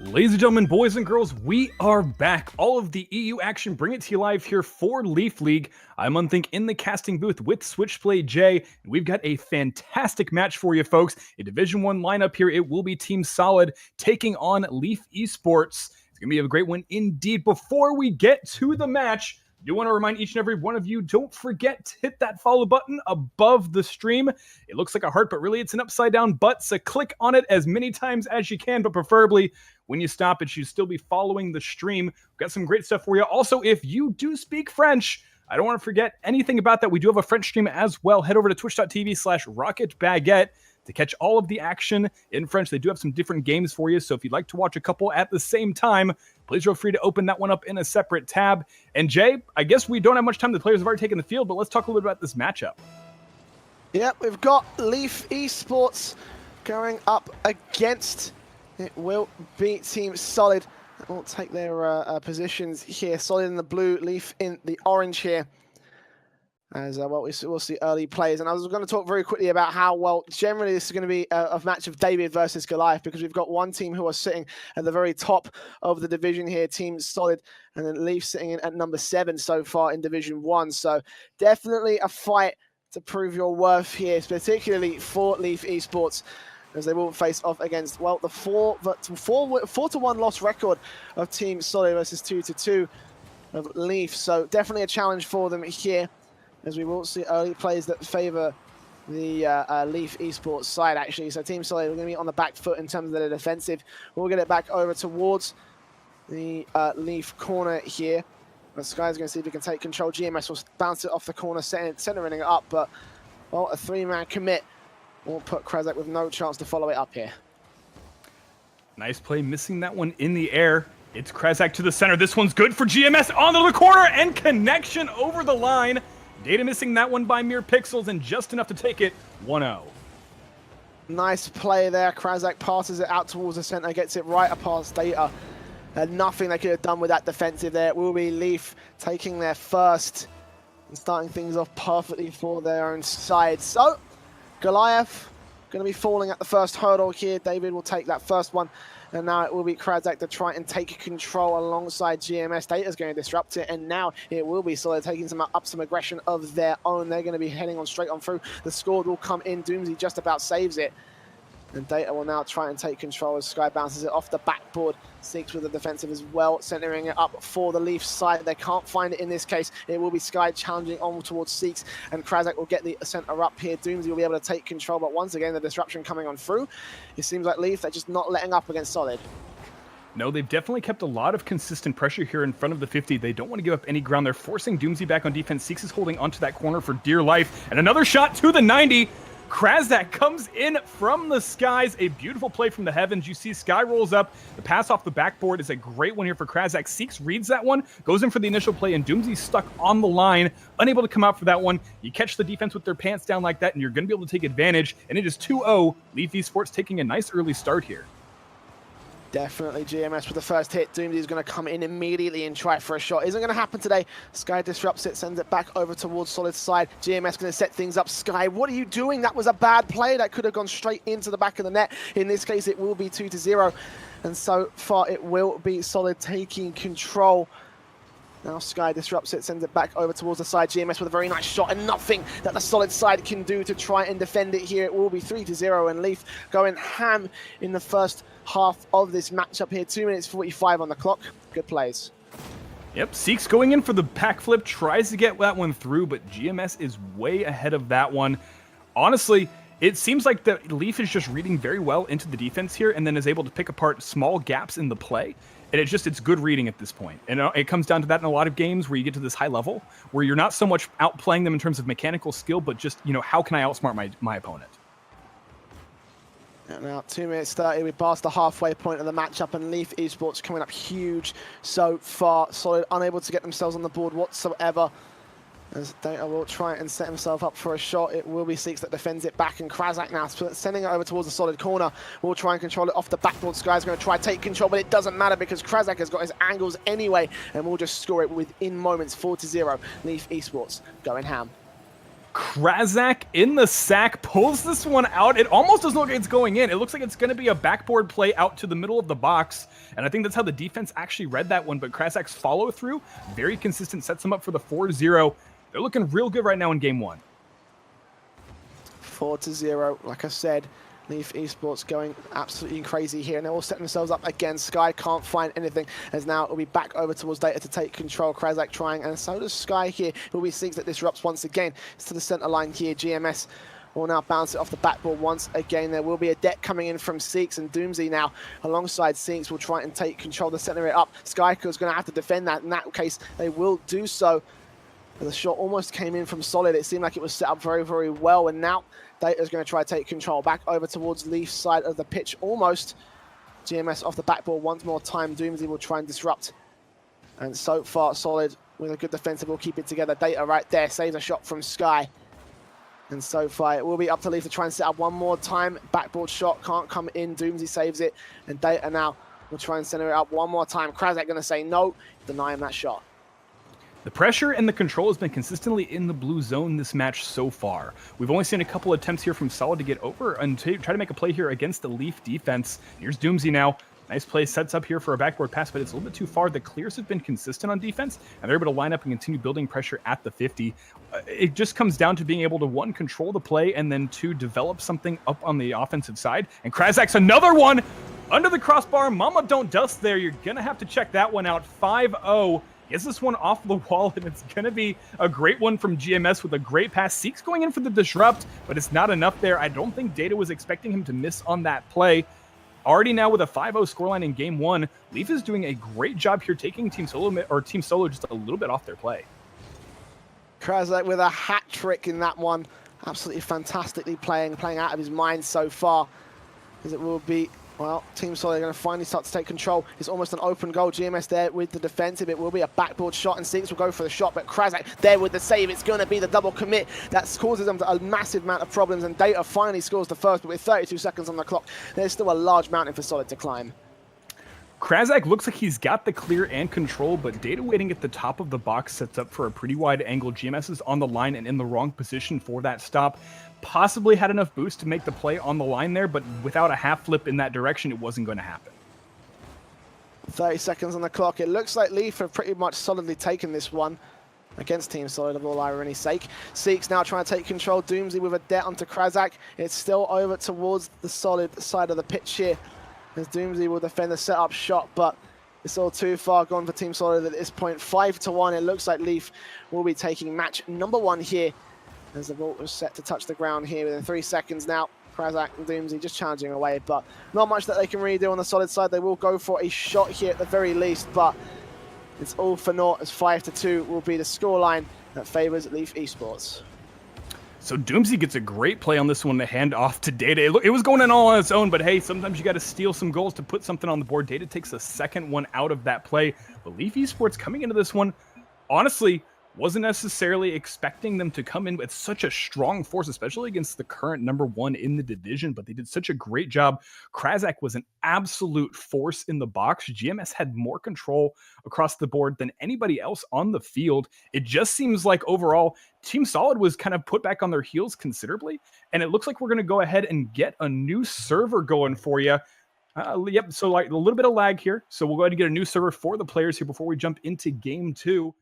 Ladies and gentlemen, boys and girls, we are back. All of the EU action, bring it to you live here for Leaf League. I'm Unthink in the casting booth with Switchblade Jay, and we've got a fantastic match for you folks. A Division 1 lineup here. It will be Team Solid taking on Leaf eSports. It's going to be a great one indeed. Before we get to the match, I do want to remind each and every one of you, don't forget to hit that follow button above the stream. It looks like a heart, but really it's an upside down butt, so click on it as many times as you can, but preferably when you stop, it should still be following the stream. We've got some great stuff for you. Also, if you do speak French, I don't want to forget anything about that. We do have a French stream as well. Head over to twitch.tv/rocketbaguette to catch all of the action in French. They do have some different games for you, so if you'd like to watch a couple at the same time, please feel free to open that one up in a separate tab. And Jay, I guess we don't have much time. The players have already taken the field, but let's talk a little bit about this matchup. Yeah, we've got Leaf eSports going up against, it will be Team Solid. We'll take their positions here. Solid in the blue, Leaf in the orange here. As well, we'll see early plays. And I was going to talk very quickly about how, well, generally this is going to be a match of David versus Goliath, because we've got one team who are sitting at the very top of the division here, Team Solid, and then Leaf sitting in at number 7 so far in Division 1. So definitely a fight to prove your worth here, particularly for Leaf eSports, as they will face off against, well, the 4-1 loss record of Team Solid versus 2-2 of Leaf. So definitely a challenge for them here, as we will see early plays that favor the Leaf eSports side, actually. So Team Solid are going to be on the back foot in terms of their defensive. We'll get it back over towards the Leaf corner here. The Sky's going to see if he can take control. GMS will bounce it off the corner, centering it up, but, well, a 3-man commit will put Krezak with no chance to follow it up here. Nice play, missing that one in the air. It's Krezak to the center. This one's good for GMS onto the corner, and connection over the line. Data missing that one by mere pixels, and just enough to take it 1-0. Nice play there. Krezak passes it out towards the center, gets it right past Data. Nothing they could have done with that defensive there. It will be Leaf taking their first and starting things off perfectly for their own side. So, Goliath going to be falling at the first hurdle here. David will take that first one. And now it will be Krezak to try and take control alongside GMS. Data's going to disrupt it, and now it will be Solid taking some aggression of their own. They're going to be heading on straight on through. The score will come in. Doomsy just about saves it. And Data will now try and take control as Sky bounces it off the backboard. Seeks with the defensive as well, centering it up for the Leaf side. They can't find it in this case. It will be Sky challenging on towards Seeks, and Krezak will get the center up here. Doomsy will be able to take control, but once again, the disruption coming on through. It seems like Leaf, they're just not letting up against Solid. No, they've definitely kept a lot of consistent pressure here in front of the 50. They don't want to give up any ground. They're forcing Doomsy back on defense. Seeks is holding onto that corner for dear life. And another shot to the 90. Krezak comes in from the skies. A beautiful play from the heavens. You see Sky rolls up. The pass off the backboard is a great one here for Krezak. Seeks reads that one, goes in for the initial play, and Doomsy's stuck on the line, unable to come out for that one. You catch the defense with their pants down like that, and you're going to be able to take advantage. And it is 2-0. Leaf eSports taking a nice early start here. Definitely GMS with the first hit. Doomsy is going to come in immediately and try for a shot. Isn't going to happen today. Sky disrupts it, sends it back over towards Solid's side. GMS going to set things up. Sky, what are you doing? That was a bad play. That could have gone straight into the back of the net. In this case, it will be 2-0. And so far, it will be Solid taking control. Now Sky disrupts it, sends it back over towards the side. GMS with a very nice shot, and nothing that the Solid side can do to try and defend it here. It will be 3-0, and Leaf going ham in the first half of this matchup here. 2 minutes 45 on the clock. Good plays. Yep, Seeks going in for the pack flip, tries to get that one through, but GMS is way ahead of that one. Honestly, it seems like the Leaf is just reading very well into the defense here, and then is able to pick apart small gaps in the play. And it's good reading at this point. And it comes down to that in a lot of games where you get to this high level, where you're not so much outplaying them in terms of mechanical skill, but just, how can I outsmart my opponent? And now 2 minutes 30, we passed the halfway point of the matchup, and Leaf eSports coming up huge so far. Solid unable to get themselves on the board whatsoever. As Data will try and set himself up for a shot. It will be Seeks that defends it back, and Krezak now sending it over towards the Solid corner. Will try and control it off the backboard. Sky's going to try to take control, but it doesn't matter because Krezak has got his angles anyway, and will just score it within moments. 4-0. Leaf eSports going ham. Krazak in the sack pulls this one out. It almost doesn't look like it's going in. It looks like it's going to be a backboard play out to the middle of the box. And I think that's how the defense actually read that one. But Krazak's follow through, very consistent, sets them up for the 4-0. They're looking real good right now in game one. 4-0, like I said. Leaf eSports going absolutely crazy here, and they're all setting themselves up again. Sky can't find anything, as now it'll be back over towards Data to take control. Krazak trying, and so does Sky here, who we seeks that disrupts once again. It's to the center line here. GMS will now bounce it off the backboard once again. There will be a deck coming in from Seeks, and Doomsy now alongside Seeks will try and take control to center it up. Skyker's going to have to defend that. In that case, they will do so. The shot almost came in from Solid. It seemed like it was set up very, very well, and now Data's going to try to take control back over towards Leaf's side of the pitch almost. GMS off the backboard once more time. Doomsday will try and disrupt. And so far, Solid with a good defensive will keep it together. Data right there saves a shot from Sky. And so far, it will be up to Leaf to try and set up one more time. Backboard shot can't come in. Doomsday saves it. And Data now will try and center it up one more time. Krazak going to say no, deny him that shot. The pressure and the control has been consistently in the blue zone this match so far. We've only seen a couple attempts here from Solid to get over and to try to make a play here against the Leaf defense. Here's Doomsday now. Nice play, sets up here for a backboard pass, but it's a little bit too far. The clears have been consistent on defense, and they're able to line up and continue building pressure at the 50. It just comes down to being able to, one, control the play, and then two, develop something up on the offensive side. And Krazak's another one under the crossbar. Mama don't dust there. You're going to have to check that one out. 5-0. Gets this one off the wall, and it's going to be a great one from GMS with a great pass. Seeks going in for the disrupt, but it's not enough there. I don't think Data was expecting him to miss on that play. Already now with a 5-0 scoreline in game one, Leaf is doing a great job here taking Team Solo just a little bit off their play. Krazak with a hat trick in that one. Absolutely fantastically playing out of his mind so far. As it will be, well, Team Solid are going to finally start to take control. It's almost an open goal. GMS there with the defensive. It will be a backboard shot, and Seeks will go for the shot, but Krazak there with the save. It's going to be the double commit. That causes them a massive amount of problems, and Data finally scores the first, but with 32 seconds on the clock, there's still a large mountain for Solid to climb. Krazak looks like he's got the clear and control, but Data waiting at the top of the box sets up for a pretty wide angle. GMS is on the line and in the wrong position for that stop. Possibly had enough boost to make the play on the line there, but without a half flip in that direction, it wasn't going to happen. 30 seconds on the clock. It looks like Leaf have pretty much solidly taken this one against Team Solid, of all irony's sake. Seeks now trying to take control. Doomsday with a debt onto Krazak. It's still over towards the Solid side of the pitch here, as Doomsday will defend the setup shot, but it's all too far gone for Team Solid at this point. 5-1. It looks like Leaf will be taking match number one here, as the ball was set to touch the ground here within 3 seconds now. Krazak and Doomsday just challenging away, but not much that they can really do on the Solid side. They will go for a shot here at the very least, but it's all for naught, as 5-2 will be the scoreline that favors Leaf eSports. So Doomsday gets a great play on this one to hand off to Data. It was going in all on its own, but hey, sometimes you got to steal some goals to put something on the board. Data takes the second one out of that play. But Leaf eSports coming into this one, honestly, wasn't necessarily expecting them to come in with such a strong force, especially against the current #1 in the division, but they did such a great job. Krazak was an absolute force in the box. GMS had more control across the board than anybody else on the field. It just seems like overall, Team Solid was kind of put back on their heels considerably, and it looks like we're going to go ahead and get a new server going for you. Yep, so like a little bit of lag here, so we'll go ahead and get a new server for the players here before we jump into game two.